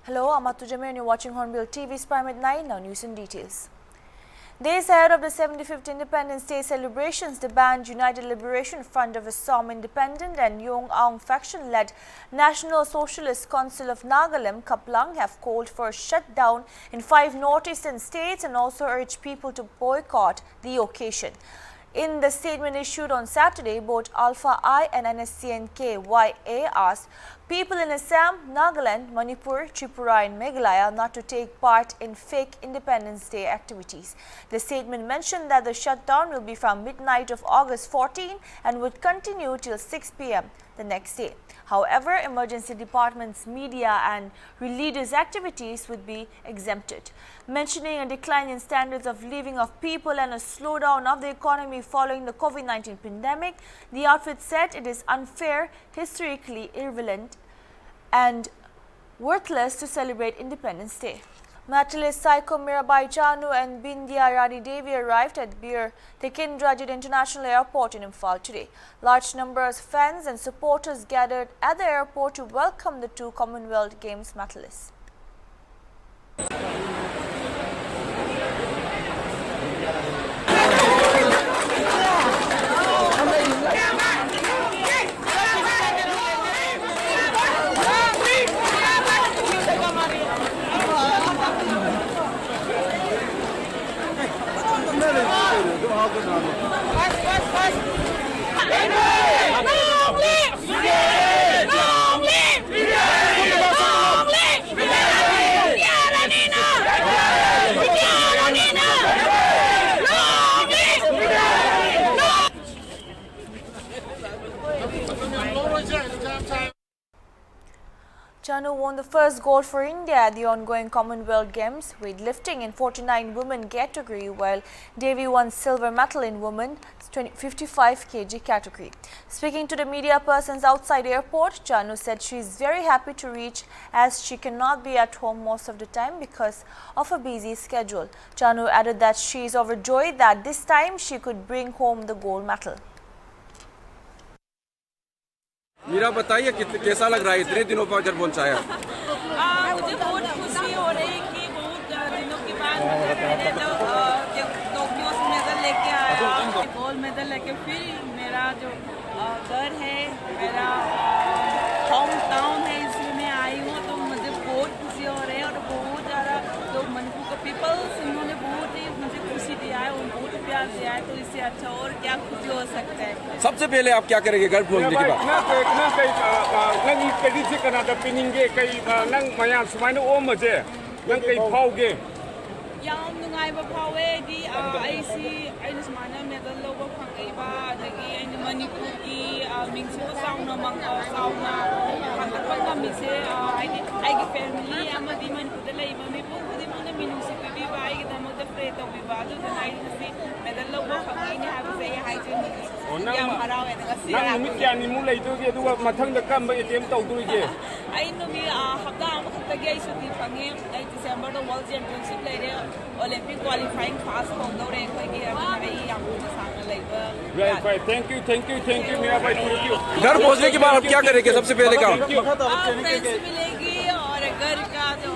Hello, I'm Atu Jamir and you're watching Hornbill TV's Prime at 9. Now news and details. Days ahead of the 75th Independence Day celebrations, the banned United Liberation Front of Assam Independent and Young Aung faction-led National Socialist Council of Nagaland, Kaplang, have called for a shutdown in 5 northeastern states and also urged people to boycott the occasion. In the statement issued on Saturday, both Alpha I and NSCN-KYA asked people in Assam, Nagaland, Manipur, Tripura and Meghalaya not to take part in fake Independence Day activities. The statement mentioned that the shutdown will be from midnight of August 14 and would continue till 6 p.m. the next day. However, emergency departments, media and religious activities would be exempted. Mentioning a decline in standards of living of people and a slowdown of the economy following the COVID-19 pandemic, the outfit said it is unfair, historically irrelevant and worthless to celebrate Independence Day. Medallists Saiko Mirabai Chanu and Bindya Rani Devi arrived at Bir Tekindrajit International Airport in Imphal today. Large numbers of fans and supporters gathered at the airport to welcome the 2 Commonwealth Games medalists. Chanu won the first gold for India at the ongoing Commonwealth Games weightlifting in 49 women category, while Devi won silver medal in women 55 kg category. Speaking to the media persons outside airport, Chanu said she is very happy to reach as she cannot be at home most of the time because of a busy schedule. Chanu added that she is overjoyed that this time she could bring home the gold medal. मेरा बताइए कैसा लग रहा है इतने दिनों पर जब पहुंचाया? मुझे बहुत खुशी हो रही है कि बहुत दिनों के बाद मैंने जब टोक्यो से मेडल लेके आया, गोल्ड मेडल लेके फिर मेरा जो घर है, मेरा होम टाउन है, इसमें मैं आई हूँ तो मुझे बहुत खुशी हो रही है और बहुत ज़्यादा जो मणिपुर का पीपल्स इन्होंने बहुत ही मुझे खुशी दिया है और बहुत प्यार दिया है, तो इससे अच्छा और क्या खुशी हो सकता है। सबसे पहले आप क्या करेंगे घर पहुंचने के बाद? ꯌꯥꯝ ꯅꯨꯡꯉꯥꯏꯕ ꯐꯥꯎꯋꯦ ꯑꯩꯅ ꯁꯨꯃꯥꯏꯅ ꯃꯦꯗꯜ ꯂꯧꯕ ꯐꯪꯉꯛꯏꯕ ꯑꯗꯒꯤ ꯑꯩꯅ ꯃꯅꯤꯄꯨꯔꯒꯤ ꯃꯤꯡꯁꯨ ꯆꯥꯎꯅ ꯊꯥꯡꯒꯠꯄ ꯉꯝꯃꯤꯁꯦ ꯍꯥꯏꯗꯤ ꯑꯩꯒꯤ ꯐꯦꯃꯤꯂꯤ ꯑꯃꯗꯤ ꯃꯅꯤꯄꯨꯔꯗ ꯂꯩꯕ ꯃꯤꯄꯨꯝ ꯈꯨꯗꯤꯡꯃꯛꯅ ꯃꯤꯅꯨꯡꯁꯤ ꯄꯤꯕꯤꯕ ꯑꯩꯒꯤꯗꯃꯛꯇ ꯄ꯭ꯔꯦ ꯇꯧꯕꯤꯕ ꯑꯗꯨꯗꯨꯅ ꯑꯩ ꯉꯁꯤ ꯃꯦꯗꯜ ꯂꯧꯕ ꯐꯪꯉꯛꯏꯅꯦ ꯍꯥꯏꯕꯁꯦ ꯑꯩ ꯍꯥꯏꯖꯅꯤꯡꯉꯤ ꯌꯥꯝ ꯍꯔꯥꯎꯋꯦ ꯉꯁꯤ ꯅꯨꯃꯤꯠ ꯀꯌꯥꯅꯤꯃꯨꯛ ꯂꯩꯗꯣꯏꯒꯦ ꯑꯗꯨꯒ ꯃꯊꯪꯗ ꯀꯔꯝꯕ ꯑꯦꯇꯦꯝ ꯇꯧꯗꯣꯏꯒꯦ? ꯑꯩ ꯅꯨꯃꯤꯠ ꯍꯞꯇꯥ ꯑꯃꯈꯛꯇꯒꯤ ꯑꯩ ꯁꯨꯇꯤ ꯐꯪꯉꯦ ꯑꯩ ꯗꯤꯁꯦꯝꯕꯔꯗ ꯋꯥꯔꯜ ꯆꯦꯝꯄꯤꯌꯟꯁꯤꯞ ꯂꯩꯔꯦ Olympic qualifying fast होंगे अखोगी अभी यहाँ मुझे सामने लेगा। Right, thank you Mirabai, thank you। घर पहुंचने के बाद आप क्या करेंगे सबसे पहले काम? फ्रेंड्स मिलेगी और घर का जो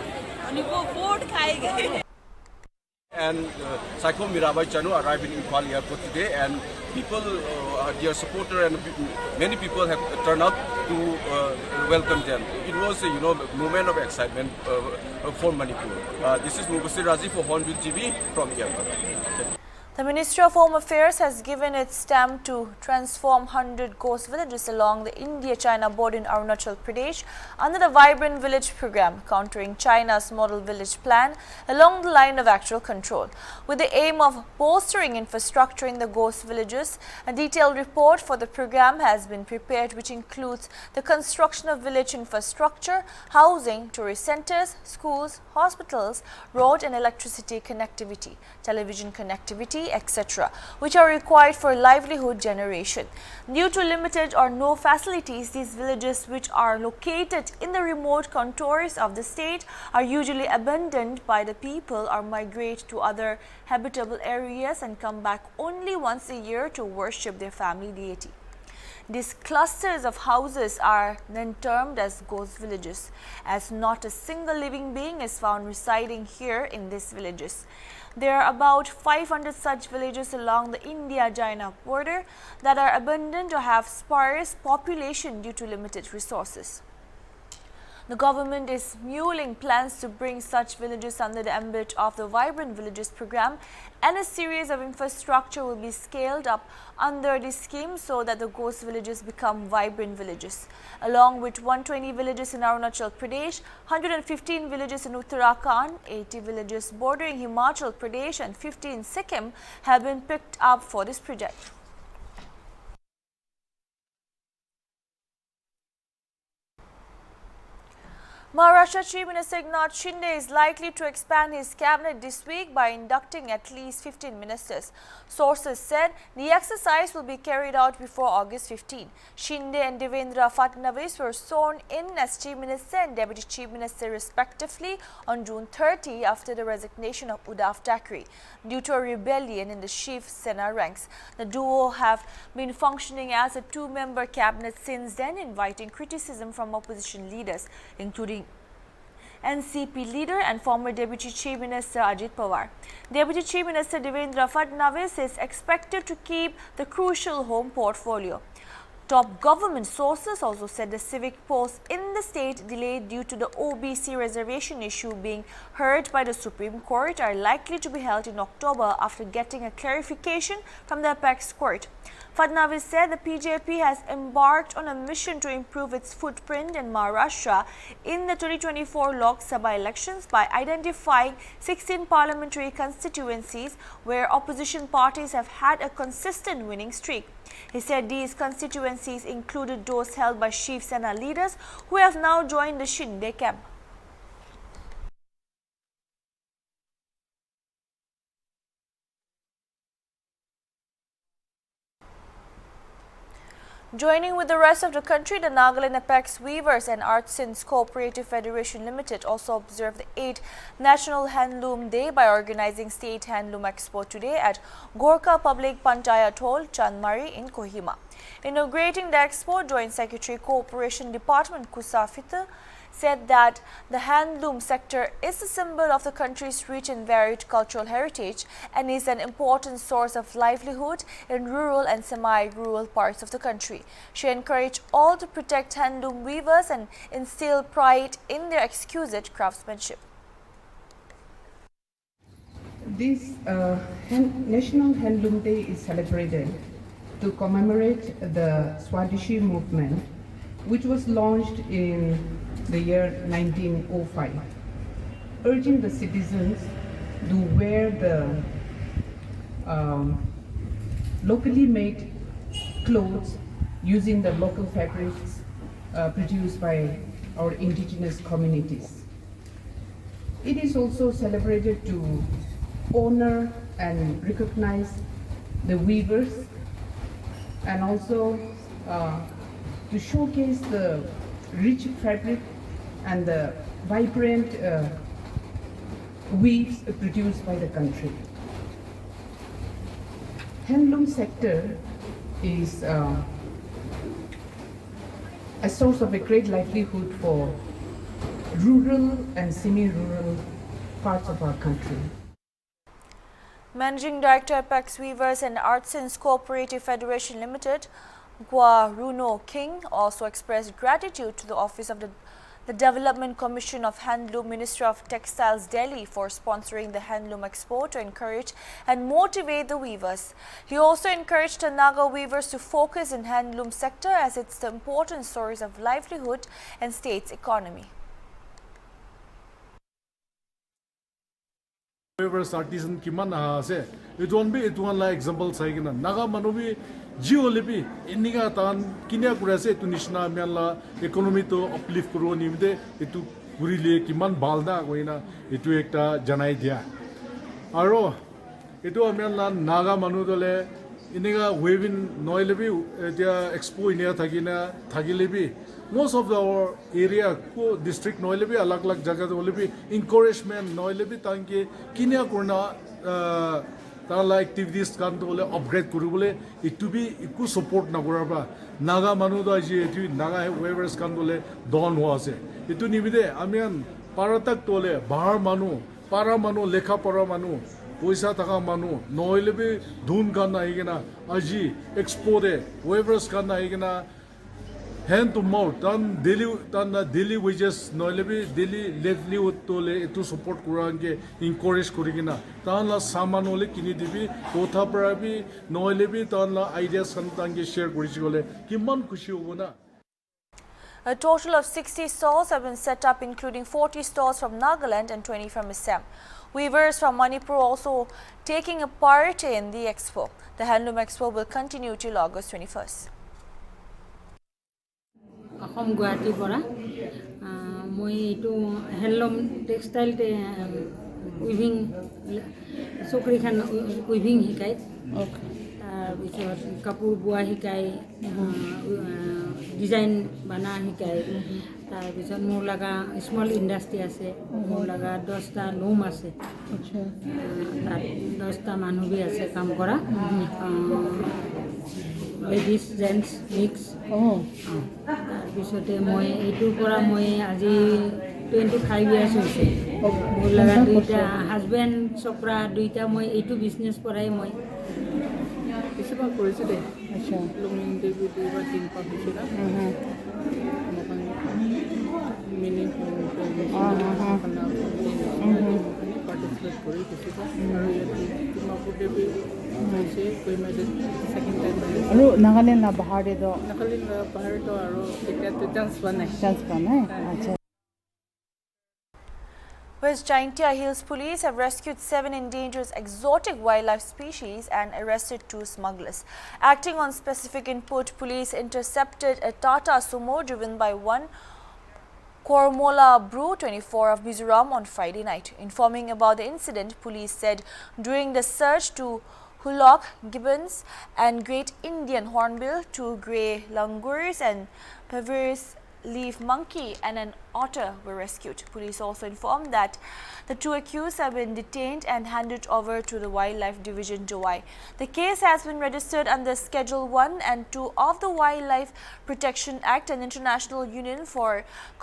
उनको फूड खाएंगे। And Saiko Mirabai Chanu arrived in Imphal airport today, and people, their supporter and many people have turned out to welcome them. It was a moment of excitement for Manipur. This is Mubasir Razi for Hornbill TV from the airport. The Ministry of Home Affairs has given its stamp to transform 100 ghost villages along the India-China border in Arunachal Pradesh under the Vibrant Village program, countering China's model village plan along the line of actual control. With the aim of bolstering infrastructure in the ghost villages, a detailed report for the program has been prepared, which includes the construction of village infrastructure, housing, tourist centers, schools, hospitals, road and electricity connectivity, television connectivity, etc., which are required for livelihood generation. Due to limited or no facilities, these villages, which are located in the remote contours of the state, are usually abandoned by the people or migrate to other habitable areas and come back only once a year to worship their family deity. These clusters of houses are then termed as ghost villages, as not a single living being is found residing here in these villages. There are about 500 such villages along the India-China border that are abandoned or have sparse population due to limited resources. The government is mulling plans to bring such villages under the ambit of the Vibrant Villages program, and a series of infrastructure will be scaled up under this scheme so that the ghost villages become vibrant villages. Along with 120 villages in Arunachal Pradesh, 115 villages in Uttarakhand, 80 villages bordering Himachal Pradesh and 50 in Sikkim have been picked up for this project. Maharashtra Chief Minister Eknath Shinde is likely to expand his cabinet this week by inducting at least 15 ministers. Sources said the exercise will be carried out before August 15. Shinde and Devendra Fadnavis were sworn in as Chief Minister and Deputy Chief Minister respectively on June 30 after the resignation of Uddhav Thackeray due to a rebellion in the Shiv Sena ranks. The duo have been functioning as a two-member cabinet since then, inviting criticism from opposition leaders, including NCP leader and former Deputy Chief Minister Ajit Pawar. Deputy Chief Minister Devendra Fadnavis is expected to keep the crucial home portfolio. Top government sources also said the civic posts in the state delayed due to the OBC reservation issue being heard by the Supreme Court are likely to be held in October after getting a clarification from the apex court. Fadnavis said the PJP has embarked on a mission to improve its footprint in Maharashtra in the 2024 Lok Sabha elections by identifying 16 parliamentary constituencies where opposition parties have had a consistent winning streak. He said these constituencies included those held by Shiv Sena leaders who have now joined the Shinde camp. Joining with the rest of the country, the Nagaland Apex Weavers and Artisans Cooperative Federation Limited also observed the 8th National Handloom Day by organizing State Handloom Expo today at Gorkha Public Panchayat Hall, Chanmari in Kohima. Inaugurating the expo, Joint Secretary Cooperation Department Kusafita said that the handloom sector is a symbol of the country's rich and varied cultural heritage and is an important source of livelihood in rural and semi-rural parts of the country. She encouraged all to protect handloom weavers and instill pride in their exquisite craftsmanship. This National Handloom Day is celebrated to commemorate the Swadeshi movement, which was launched in the year 1905, urging the citizens to wear the locally made clothes using the local fabrics produced by our indigenous communities. It is also celebrated to honor and recognize the weavers and also to showcase the rich fabric and the vibrant weaves produced by the country. Handloom sector is a source of a great livelihood for rural and semi-rural parts of our country. Managing Director Apex Weavers and Artisans Cooperative Federation Limited, Gua Runo King, also expressed gratitude to the Office of the Development Commission of Handloom, Ministry of Textiles, Delhi for sponsoring the Handloom Expo to encourage and motivate the weavers. He also encouraged the Naga weavers to focus in handloom sector as it's the important source of livelihood and state's economy. Weavers artisan kiman se it won't be like example saigina naga manubi geolibi inniga tan kinya kurase tu nishna mianla economy to uplift kuro nimde etu gurile kiman balda goina etu ekta janai dia aro etu amianla naga manu dole inniga weaving noilebi etia expo inia thagina thagilebi most of our area ko district noilebi alag alag jaga olebi encouragement noilebi tanki kinya kurna তাহলে activities কান তোলে upgrade করবলে ইটু B ইকু support নকৰাবা Naga মানুহ তো আজি এটি Naga weavers কান তোলে দন হওয়া আছে ইটু নিবিদে আমি পারাতাক তোলে বাহাৰ মানুহ পাৰা মানুহ লেখা পঢ়া মানুহ পইচা থাকা মানুহ নহলে বি ধুন কান আহি কিনা আজি এক্সপোৰে ওয়েভার্স কান আহি কিনা hand to mouth tan daily wages noile bi daily livelihood tole etu support kurange encourage kurigina tan la saman ole kini dibi kotha para bi noile bi tan la ideas kan tange share kurigole kiman khushi hobo na. A total of 60 stalls have been set up, including 40 stalls from Nagaland and 20 from Assam. Weavers from Manipur also taking a part in the expo. The Handloom Expo will continue till August 21st. অসম গুৱাহাটীৰ পৰা মই এইটো handloom textile weaving চকৰিখান weaving শিকাই তাৰপিছত কাপোৰ বোৱা শিকাই design বনা শিকাই তাৰপিছত মোৰ লগা স্মল ইণ্ডাষ্ট্ৰি আছে মোৰ লগা 10টা লুম আছে তাত 10টা মানুহ বি আছে কাম কৰা লেডিজ জেন্টস মিক্স তাৰপিছতে মই এইটোৰ পৰা মই আজি 25 ইয়াৰ্ছ হৈছে মোৰ লগা দুইটা হাজবেণ্ড চক্ৰা দুইটা মই এইটো বিজনেছ পৰাই মই কিছুমান কৰিছোঁ দেই আচ্ছা লুমিং দেৱী দুইবাৰ 3 পাক দিছিলা মিনি পাৰ্টিচিপেট কৰি দিছিলোঁ আৰু ইয়াত তোমাকো দেৱী হৈছে কৈ মেডেল ছেকেণ্ড টাইম আৰু নাগালেণ্ড না পাহাৰটো আৰু এতিয়াতো চান্স পোৱা নাই আচ্ছা. West Jaintia Hills Police have rescued 7 endangered exotic wildlife species and arrested 2 smugglers. Acting on specific input, police intercepted a Tata Sumo driven by one Kormola Brew 24 of Mizoram on Friday night. Informing about the incident, police said during the search to Hulok, gibbons and Great Indian Hornbill, 2 grey langurs and Pavers leaf monkey and an otter were rescued. Police also informed that the 2 accused have been detained and handed over to the Wildlife Division Jowai. The case has been registered under Schedule 1 and 2 of the Wildlife Protection Act and International Union for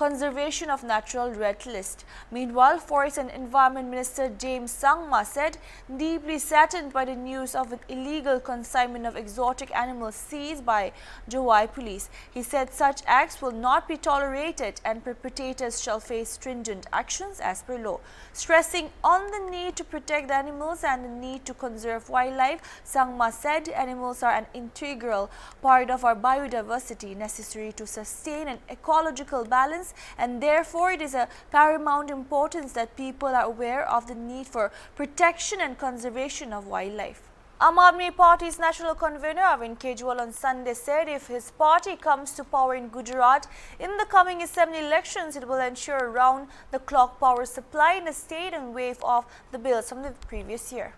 Conservation of Natural Red List. Meanwhile, Forest and Environment Minister James Sangma said, deeply saddened by the news of an illegal consignment of exotic animals seized by Jowai police. He said such acts will not be tolerated and perpetrators shall face stringent actions as per law. Stressing on the need to protect the animals and the need to conserve wildlife, Sangma said animals are an integral part of our biodiversity necessary to sustain an ecological balance, and therefore it is a paramount importance that people are aware of the need for protection and conservation of wildlife. Aam Aadmi Party's national convener Arvind Kejriwal on Sunday said if his party comes to power in Gujarat in the coming assembly elections, it will ensure round-the-clock power supply in the state and waive off the bills from the previous year.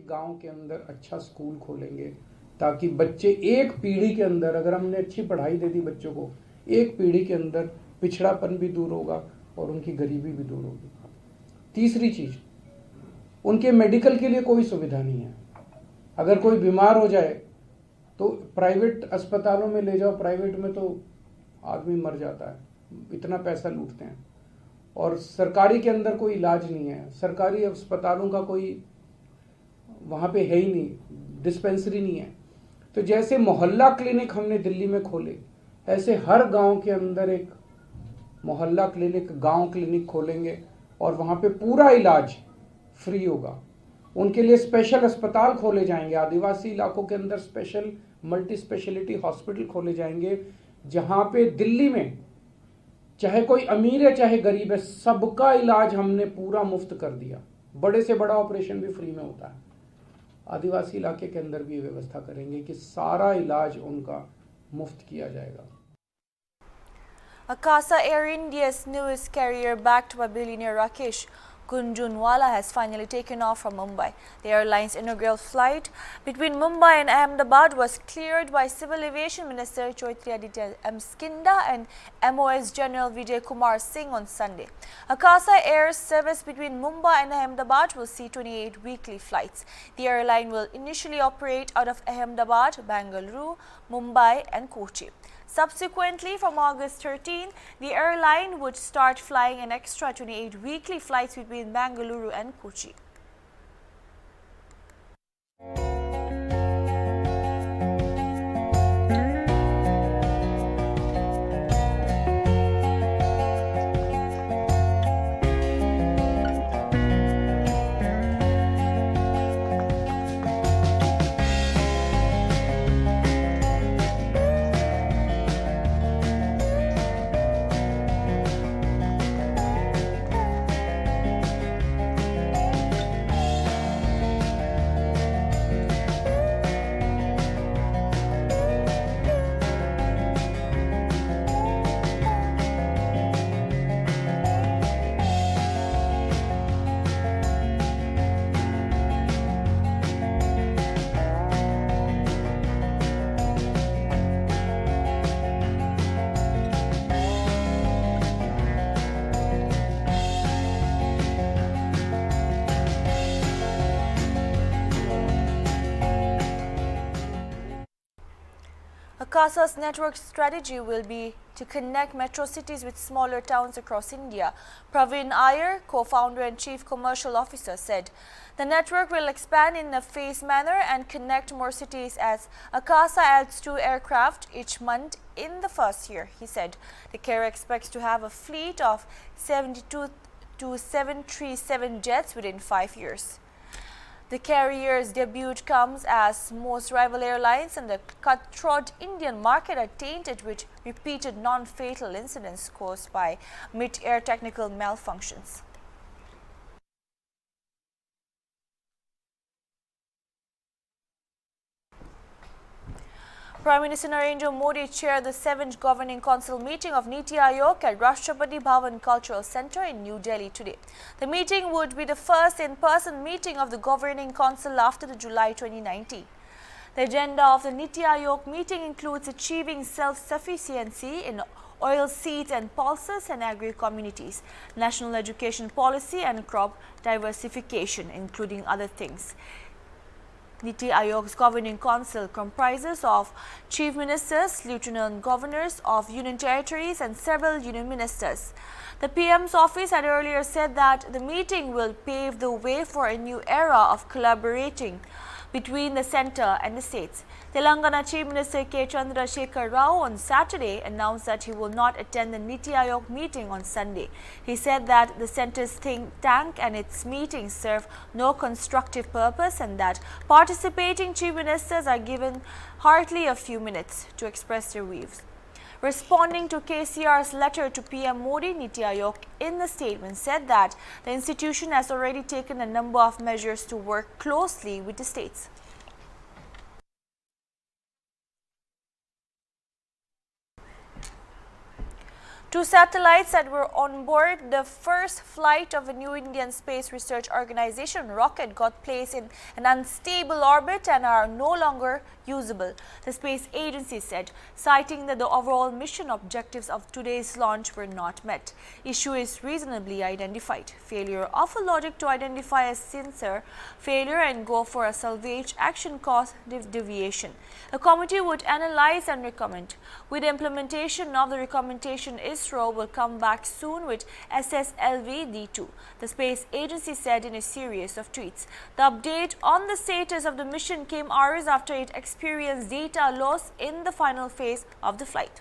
गांव के अंदर अच्छा school खोलेंगे ताकि बच्चे एक पीढ़ी के अंदर, अगर हमने अच्छी पढ़ाई दे दी बच्चों को, एक पीढ़ी के अंदर पिछड़ापन भी दूर होगा और उनकी गरीबी भी दूर होगी. तीसरी चीज, उनके मेडिकल के लिए कोई सुविधा नहीं है. अगर कोई बीमार हो जाए तो प्राइवेट अस्पतालों में ले जाओ, प्राइवेट में तो आदमी मर जाता है, इतना पैसा लूटते हैं. और सरकारी के अंदर कोई इलाज नहीं है, सरकारी अस्पतालों का कोई वहाँ पे है ही नहीं, डिस्पेंसरी नहीं है. तो जैसे मोहल्ला क्लिनिक हमने दिल्ली में खोले, ऐसे हर गांव के अंदर एक मोहल्ला क्लिनिक, गांव क्लिनिक खोलेंगे और वहाँ पे पूरा इलाज फ्री होगा. उनके लिए स्पेशल अस्पताल खोले जाएंगे, आदिवासी इलाकों के अंदर स्पेशल मल्टी स्पेशलिटी हॉस्पिटल खोले जाएंगे, जहाँ पे दिल्ली में चाहे कोई अमीर है चाहे गरीब है, सबका इलाज हमने पूरा मुफ्त कर दिया. बड़े से बड़ा ऑपरेशन भी फ्री में होता है. आदिवासी इलाके के अंदर भी ये व्यवस्था करेंगे कि सारा इलाज उनका मुफ्त किया जाएगा. Akasa Air, India's newest carrier backed by billionaire Rakesh, Kunjunwala has finally taken off from Mumbai. The airline's inaugural flight between Mumbai and Ahmedabad was cleared by Civil Aviation Minister Choitri Aditya Skinda and MOS General Vijay Kumar Singh on Sunday. Akasa Air's service between Mumbai and Ahmedabad will see 28 weekly flights. The airline will initially operate out of Ahmedabad, Bengaluru, Mumbai and Kochi. Subsequently, from August 13, the airline would start flying an extra 28 weekly flights between Bengaluru and Kochi. Akasa's network strategy will be to connect metro cities with smaller towns across India. Praveen Iyer, co-founder and chief commercial officer, said the network will expand in a phased manner and connect more cities as Akasa adds 2 aircraft each month in the first year. He said the carrier expects to have a fleet of 72 to 737 jets within 5 years. The carrier's debut comes as most rival airlines in the cutthroat Indian market are tainted with repeated non-fatal incidents caused by mid-air technical malfunctions. Prime Minister Narendra Modi chaired the 7th Governing Council meeting of NITI Aayog at Rashtrapati Bhavan Cultural Centre in New Delhi today. The meeting would be the first in-person meeting of the Governing Council after the July 2019. The agenda of the NITI Aayog meeting includes achieving self-sufficiency in oil seeds and pulses and agri-communities, national education policy and crop diversification, including other things. NITI Aayog's Governing Council comprises of Chief Ministers, Lieutenant Governors of Union Territories and several Union Ministers. The PM's office had earlier said that the meeting will pave the way for a new era of collaborating between the centre and the states. Telangana Chief Minister K. Chandrasekhar Rao on Saturday announced that he will not attend the NITI Aayog meeting on Sunday. He said that the centre's think tank and its meetings serve no constructive purpose and that participating chief ministers are given hardly a few minutes to express their views. Responding to KCR's letter to PM Modi, NITI Aayog in the statement said that the institution has already taken a number of measures to work closely with the states. Two satellites that were on board the first flight of a new Indian space research organization rocket got placed in an unstable orbit and are no longer usable, the space agency said, citing that the overall mission objectives of today's launch were not met. Issue is reasonably identified. Failure of a logic to identify a sensor failure and go for a salvage action caused deviation. A committee would analyze and recommend. With the implementation of the recommendation, ISRO will come back soon with SSLV-D2, the space agency said in a series of tweets. The update on the status of the mission came hours after it experienced data loss in the final phase of the flight.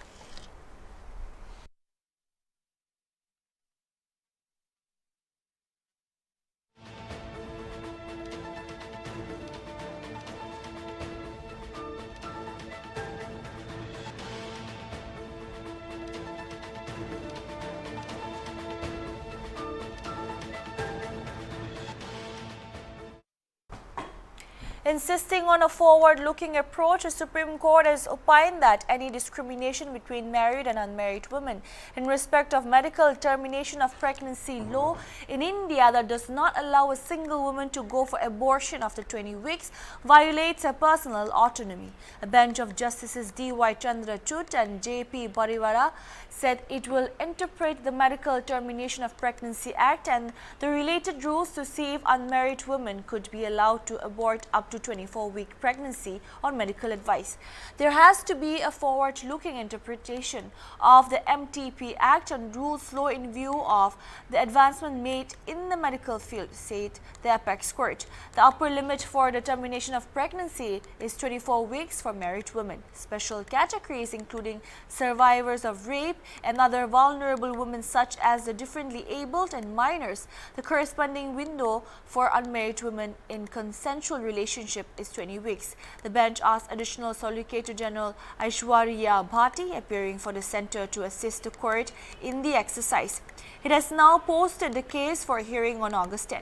Insisting on a forward-looking approach, the Supreme Court has opined that any discrimination between married and unmarried women in respect of medical termination of pregnancy law in India that does not allow a single woman to go for abortion after 20 weeks violates her personal autonomy. A bench of Justices D.Y. Chandrachud and J.P. Bariwara said it will interpret the Medical Termination of Pregnancy Act and the related rules to see if unmarried women could be allowed to abort up to 24-week pregnancy on medical advice. There has to be a forward-looking interpretation of the MTP Act and rules law in view of the advancement made in the medical field, said the apex court. The upper limit for the termination of pregnancy is 24 weeks for married women. Special categories including survivors of rape and other vulnerable women such as the differently abled and minors. The corresponding window for unmarried women in consensual relationship is 20 weeks. The bench asked Additional Solicitor General Aishwarya Bhati, appearing for the centre, to assist the court in the exercise. It has now posted the case for hearing on August 10.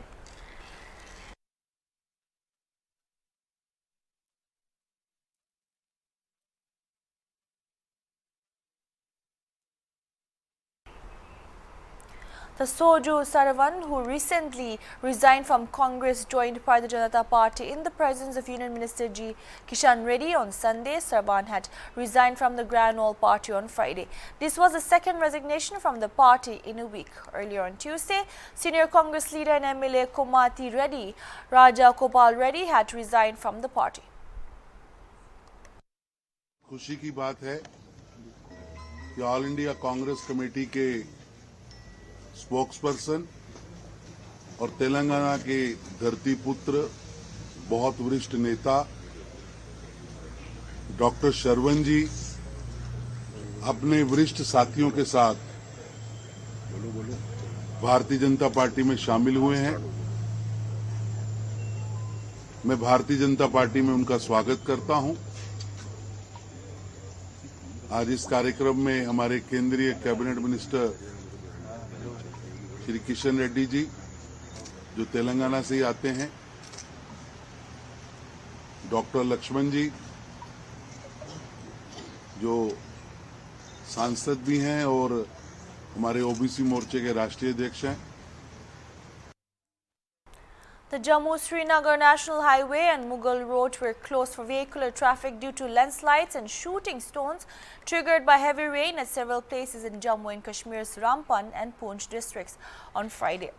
The Soju Sarvan, who recently resigned from Congress, joined Bharatiya Janata Party in the presence of Union Minister G. Kishan Reddy on Sunday. Sarvan had resigned from the Grand Old Party on Friday. This was the second resignation from the party in a week. Earlier on Tuesday, senior Congress leader and MLA Komati Reddy, Raja Gopal Reddy, had resigned from the party. खुशी की बात है कि all India Congress committee के spokesperson और तेलंगाना के धरती पुत्र, बहुत वरिष्ठ नेता डॉक्टर शरवण जी अपने वरिष्ठ साथियों के साथ भारतीय जनता पार्टी में शामिल हुए हैं। मैं भारतीय जनता पार्टी में उनका स्वागत करता हूं। आज इस कार्यक्रम में हमारे केंद्रीय कैबिनेट मिनिस्टर श्री किशन रेड्डी जी, जो तेलंगाना से ही आते हैं, डॉक्टर लक्ष्मण जी, जो सांसद भी हैं और हमारे ओबीसी मोर्चे के राष्ट्रीय अध्यक्ष हैं। The Jammu-Srinagar National Highway and Mughal Road were closed for vehicular traffic due to landslides and shooting stones triggered by heavy rain at several places in Jammu and Kashmir's Ramban and Poonch districts on Friday.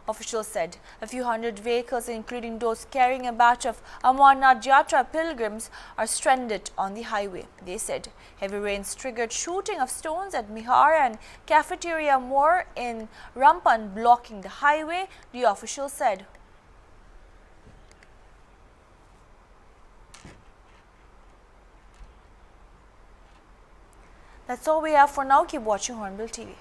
Officials said a few hundred vehicles, including those carrying a batch of Amarnath Yatra pilgrims, are stranded on the highway. They said heavy rains triggered shooting of stones at Mihar and Cafeteria More in Ramban, blocking the highway, the official said. That's all we have for now. Keep watching Hornbill TV.